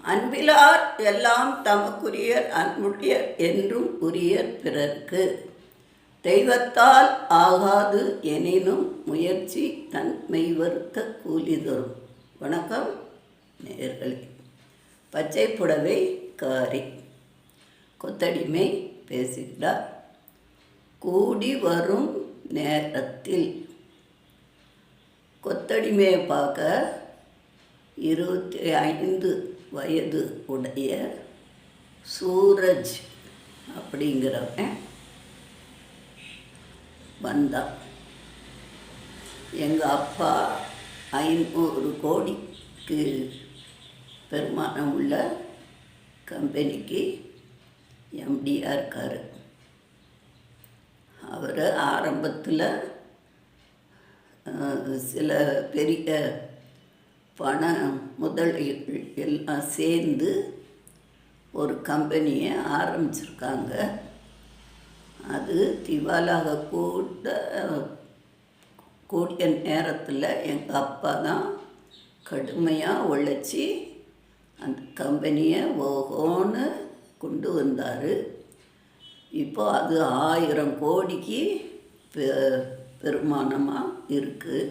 அன்பிலார் எல்லாம் தமக்குரியர் அன்புடையர் என்றும் உரியர் பிறர்க்கு. தெய்வத்தால் ஆகாது எனினும் முயற்சி தன் மெய்வருத்த கூலி தரும். வணக்கம் நேயர்களே. பச்சை புடவை காரி கொத்தடிமை பேசுகிறார். கூடி வரும் நேரத்தில் கொத்தடிமையை பார்க்க 25 வயது உடைய சூரஜ் அப்படிங்கிறவன் வந்தான். எங்கள் அப்பா 500 கோடிக்கு பெருமானம் உள்ள கம்பெனிக்கு எம்டியாக இருக்கார். அவர் ஆரம்பத்தில் சில பெரிய பண முதலீடுகள் எல்லாம் சேர்ந்து ஒரு கம்பெனியை ஆரம்பிச்சிருக்காங்க. அது திவாலாக கூடிய நேரத்தில் எங்கள் அப்பா தான் கடுமையாக உழைச்சி அந்த கம்பெனியை ஓஹோன்னு கொண்டு வந்தார். இப்போ அது 1000 கோடிக்கு பெருமானமாக இருக்குது.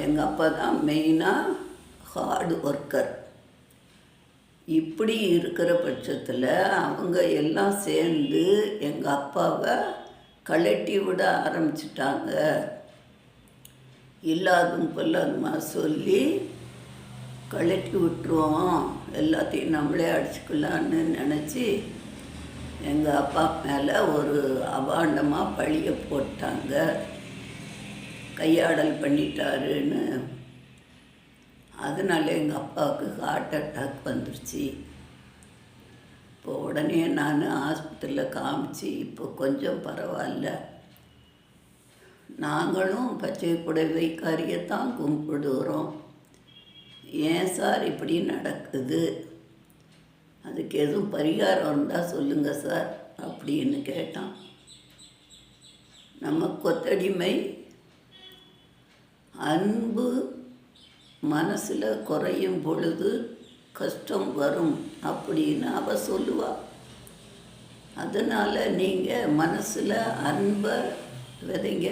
எங்கள் அப்பா தான் மெயினாக ஹார்டு ஒர்க்கர். இப்படி இருக்கிற பட்சத்தில் அவங்க எல்லாம் சேர்ந்து எங்கள் அப்பாவை கழட்டி விட ஆரம்பிச்சிட்டாங்க. இல்லாதும் பொல்லாதுமா சொல்லி கழட்டி விட்டுருவோம், எல்லாத்தையும் நம்மளே அடிச்சுக்கலான்னு நினச்சி எங்கள் அப்பா மேலே ஒரு அபாண்டமாக பழியை போட்டாங்க. கையாடல் பண்ணிட்டாருன்னு. அதனால எங்கள் அப்பாவுக்கு ஹார்ட் அட்டாக் வந்துருச்சு. இப்போ உடனே நான் ஆஸ்பத்திரியில் காமிச்சு இப்போ கொஞ்சம் பரவாயில்ல. நாங்களும் பச்சை புடவைக்காரியத்தான் கும்பிடுறோம். ஏன் சார் இப்படி நடக்குது, அதுக்கு எதுவும் பரிகாரம் இருந்தால் சொல்லுங்கள் சார் அப்படின்னு கேட்டான். நம்ம கொத்தடிமை அன்பு மனசில் குறையும் பொழுது கஷ்டம் வரும் அப்படின்னு அவள் சொல்லுவாள். அதனால் நீங்கள் மனசில் அன்பை விதைங்க,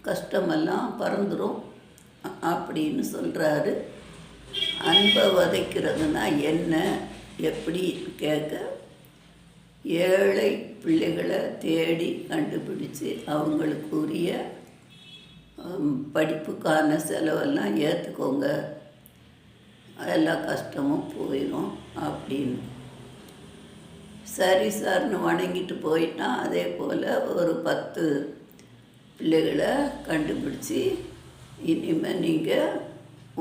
கஷ்டமெல்லாம் பறந்துடும் அப்படின்னு சொல்கிறாரு. அன்பை விதைக்கிறதுனா என்ன எப்படி கேட்க, ஏழை பிள்ளைகளை தேடி கண்டுபிடிச்சி அவங்களுக்குரிய படிப்புக்கான செலவெல்லாம் ஏற்றுக்கோங்க, எல்லா கஷ்டமும் போயிடும் அப்படின்னு. சரி சார்னு வணங்கிட்டு போயிட்டான். அதே போல் ஒரு 10 பிள்ளைகளை கண்டுபிடிச்சி இனிமேல் நீங்கள்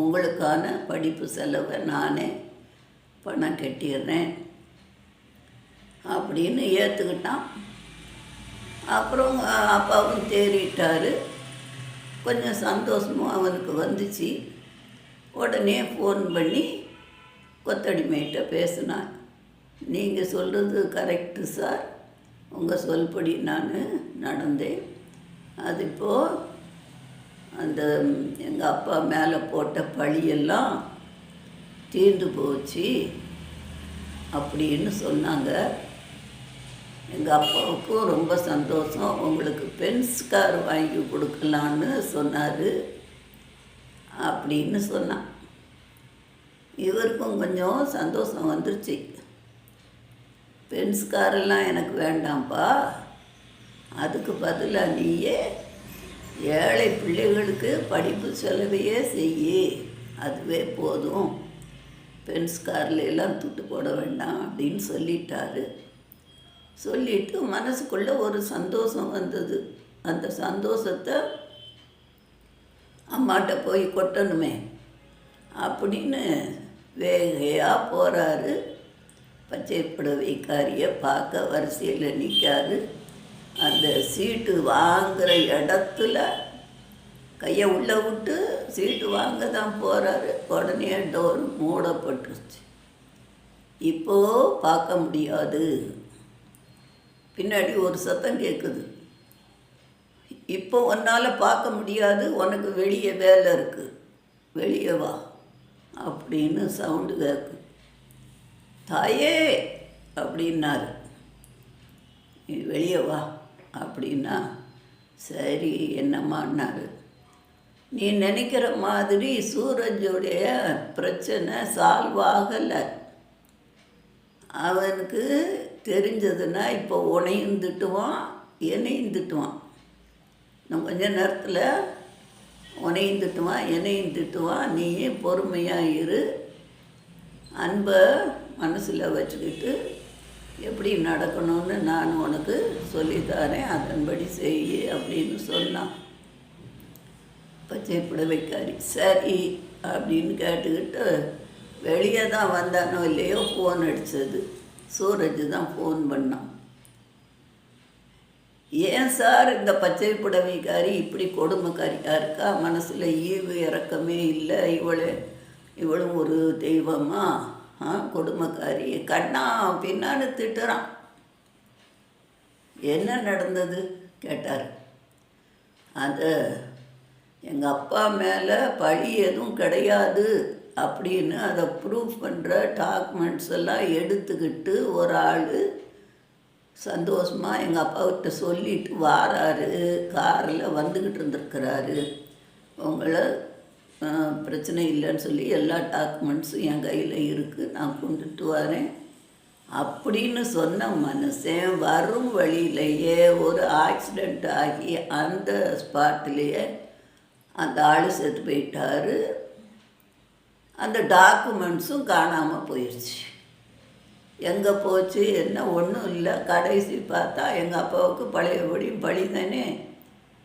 உங்களுக்கான படிப்பு செலவை நானே பணம் கட்டிடுறேன் அப்படின்னு ஏற்றுக்கிட்டான். அப்புறம் அப்பாவும் தேறிட்டார். கொஞ்சம் சந்தோஷமும் அவனுக்கு வந்துச்சு. உடனே ஃபோன் பண்ணி கொத்தடிமைகிட்ட பேசினான். நீங்கள் சொல்கிறது கரெக்டு சார், உங்கள் சொல்படி நான் நடந்தேன். அது இப்போது அந்த எங்கள் அப்பா மேலே போட்ட பழியெல்லாம் தீர்ந்து போச்சு அப்படின்னு சொன்னாங்க. எங்கள் அப்பாவுக்கும் ரொம்ப சந்தோஷம். உங்களுக்கு பென்ஸ் கார் வாங்கி கொடுக்கலான்னு சொன்னார் அப்படின்னு சொன்னான். இவருக்கும் கொஞ்சம் சந்தோஷம் வந்துருச்சு. பென்ஸ் காரெல்லாம் எனக்கு வேண்டாம்ப்பா, அதுக்கு பதிலாக நீயே ஏழை பிள்ளைகளுக்கு படிப்பு செலவையே செய்யி, அதுவே போதும், பென்ஸ் காரில் எல்லாம் துட்டு போட வேண்டாம் அப்படின்னு சொல்லிட்டாரு. சொல்லிவிட்டு மனசுக்குள்ளே ஒரு சந்தோஷம் வந்தது. அந்த சந்தோஷத்தை அம்மாட்ட போய் கொட்டணுமே அப்படின்னு வேகையாக போகிறாரு. பச்சை புடவைக்காரியை பார்க்க வரிசையில் நிற்காரு. அந்த சீட்டு வாங்குகிற இடத்துல கையை உள்ளே விட்டு சீட்டு வாங்க தான் போகிறாரு. உடனே டோர் மூடப்பட்டுருச்சு. இப்போது பார்க்க முடியாது. பின்னாடி ஒரு சத்தம் கேட்குது. இப்போ உன்னால் பார்க்க முடியாது, உனக்கு வெளியே வேலை இருக்குது, வெளியே வா அப்படின்னு சவுண்டு கேட்கு. தாயே அப்படின்னாரு. நீ வெளியே வா அப்படின்னா, சரி என்னம்மான்னாரு. நீ நினைக்கிற மாதிரி சூரஜுடைய பிரச்சனை சால்வ் ஆகலை. அவனுக்கு தெரிஞ்சதுன்னா இப்போ உனையும் திட்டுவான், என்னையும் திட்டுவான். இன்னும் கொஞ்ச நேரத்தில் உனையும் திட்டுவான், என்னையும் திட்டுவான். நீயே பொறுமையாக இரு, அன்பை மனசில் வச்சுக்கிட்டு எப்படி நடக்கணும்னு நான் உனக்கு சொல்லித்தரேன், அதன்படி செய் அப்படின்னு சொன்னான் பச்சை புடவைக்காரி. சரி அப்படின்னு கேட்டுக்கிட்டு வெளியே தான் வந்தானோ இல்லையோ ஃபோன் அடித்தது. சூரஜ் தான் ஃபோன் பண்ணான். ஏன் சார் இந்த பச்சை புடவைக்காரி இப்படி கொடுமைக்காரியாக இருக்கா? மனசில் ஈவு இறக்கமே இல்லை. இவளும் ஒரு தெய்வமா? கொடுமைக்காரி கண்ணா பின்னான்னு திட்டுறான். என்ன நடந்தது கேட்டார். அது எங்கள் அப்பா மேலே பழி எதுவும் கிடையாது அப்படின்னு அதை ப்ரூஃப் பண்ணுற டாக்குமெண்ட்ஸ் எல்லாம் எடுத்துக்கிட்டு ஒரு ஆள் சந்தோஷமாக எங்கள் அப்பாக்கிட்ட சொல்லிட்டு வாராரு. காரில் வந்துக்கிட்டு இருந்திருக்கிறாரு. உங்களை பிரச்சனை இல்லைன்னு சொல்லி எல்லா டாக்குமெண்ட்ஸும் என் கையில் இருக்குது, நான் கொண்டுட்டு வரேன் அப்படின்னு சொன்ன மனுஷன் வரும் வழியிலேயே ஒரு ஆக்சிடெண்ட் ஆகி அந்த ஸ்பாட்லேயே அந்த ஆள் செத்து போயிட்டார். அந்த டாக்குமெண்ட்ஸும் காணாமல் போயிடுச்சு. எங்கே போச்சு என்ன ஒன்றும் இல்லை. கடைசி பார்த்தா எங்கள் அப்பாவுக்கு பழையபடியும் பழி தானே,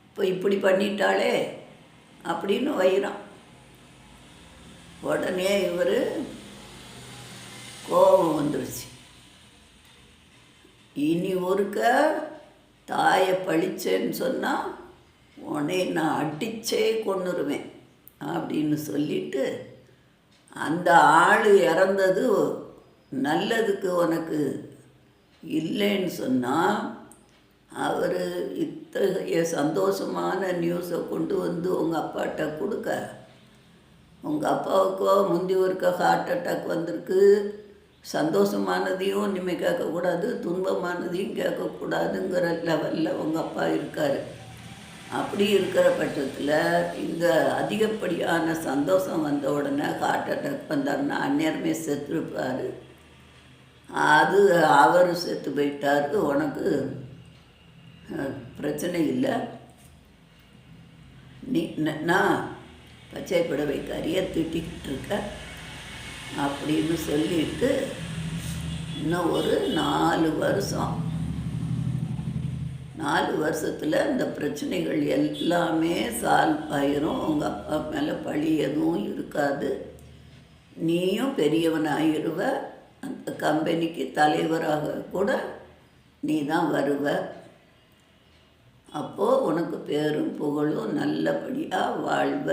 இப்போ இப்படி பண்ணிட்டாளே அப்படின்னு வைறான். உடனே இவர் கோபம் வந்துருச்சு. இனி ஒருக்க தாயை பழிச்சேன்னு சொன்னால் உடனே நான் அடித்தே கொன்னுருவேன் அப்படின்னு சொல்லிட்டு, அந்த ஆள் இறந்தது நல்லதுக்கு உனக்கு இல்லைன்னு சொன்னால் அவர் இத்தகைய சந்தோஷமான நியூஸை கொண்டு வந்து உங்கள் அப்பாட்ட கொடுக்க, உங்கள் அப்பாவுக்கோ முந்தி ஒருக்க ஹார்ட் அட்டாக் வந்திருக்கு, சந்தோஷமானதையும் இனிமேல் கேட்கக்கூடாது, துன்பமானதையும் கேட்கக்கூடாதுங்கிற லெவலில் உங்கள் அப்பா இருக்கார். அப்படி இருக்கிற பட்சத்தில் இந்த அதிகப்படியான சந்தோஷம் வந்த உடனே ஹார்ட் அட்டாக் வந்தார்னா அந்நேரமே செத்துருப்பார். அது அவர் செத்து போயிட்டார், உனக்கு பிரச்சனை இல்லை. நான் பச்சை புடவைக்காரியை திட்டிக்கிட்டு இருக்க அப்படின்னு சொல்லிட்டு இன்னும் ஒரு 4 வருஷத்தில் இந்த பிரச்சனைகள் எல்லாமே சால்வ் ஆயிரும். உங்கள் அப்பா மேலே பழி எதுவும் இருக்காது. நீயும் பெரியவனாகிருவ. அந்த கம்பெனிக்கு தலைவராக கூட நீ தான் வருவ. அப்போது உனக்கு பேரும் புகழும் நல்லபடியாக வாழ்வ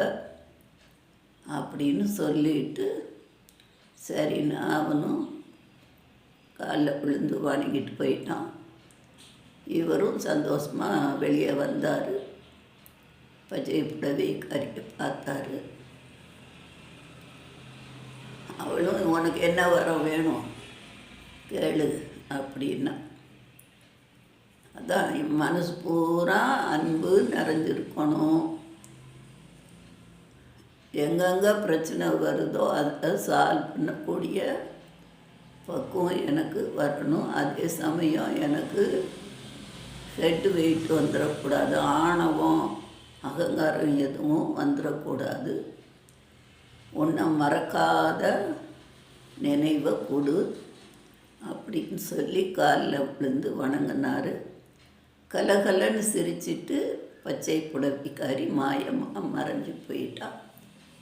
அப்படின்னு சொல்லிட்டு சரின்னு அவனும் காலில் விழுந்து வணங்கிட்டு போயிட்டான். இவரும் சந்தோஷமாக வெளியே வந்தார். பச்சை புடவைக்காரியை பார்த்தாரு. அவளும் உனக்கு என்ன வரம் வேணும் கேளு அப்படின்னா, அதான் என் மனசு பூரா அன்பு நிறைஞ்சிருக்கணும், எங்கெங்கே பிரச்சனை வருதோ அதை சால்வ் பண்ணக்கூடிய பக்குவம் எனக்கு வரணும். அதே சமயம் எனக்கு ஹெட் வெயிட் வந்துடக்கூடாது, ஆணவம் அகங்காரம் எதுவும் வந்துடக்கூடாது. உன்னை மறக்காத நினைவை கொடு அப்படின்னு சொல்லி காலில் விழுந்து வணங்கினார். கலகலன்னு சிரிச்சிட்டு பச்சை புடவைக்காரி மாயமாக மறைஞ்சு போயிட்டான்.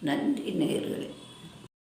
நன்றி நேயர்களே.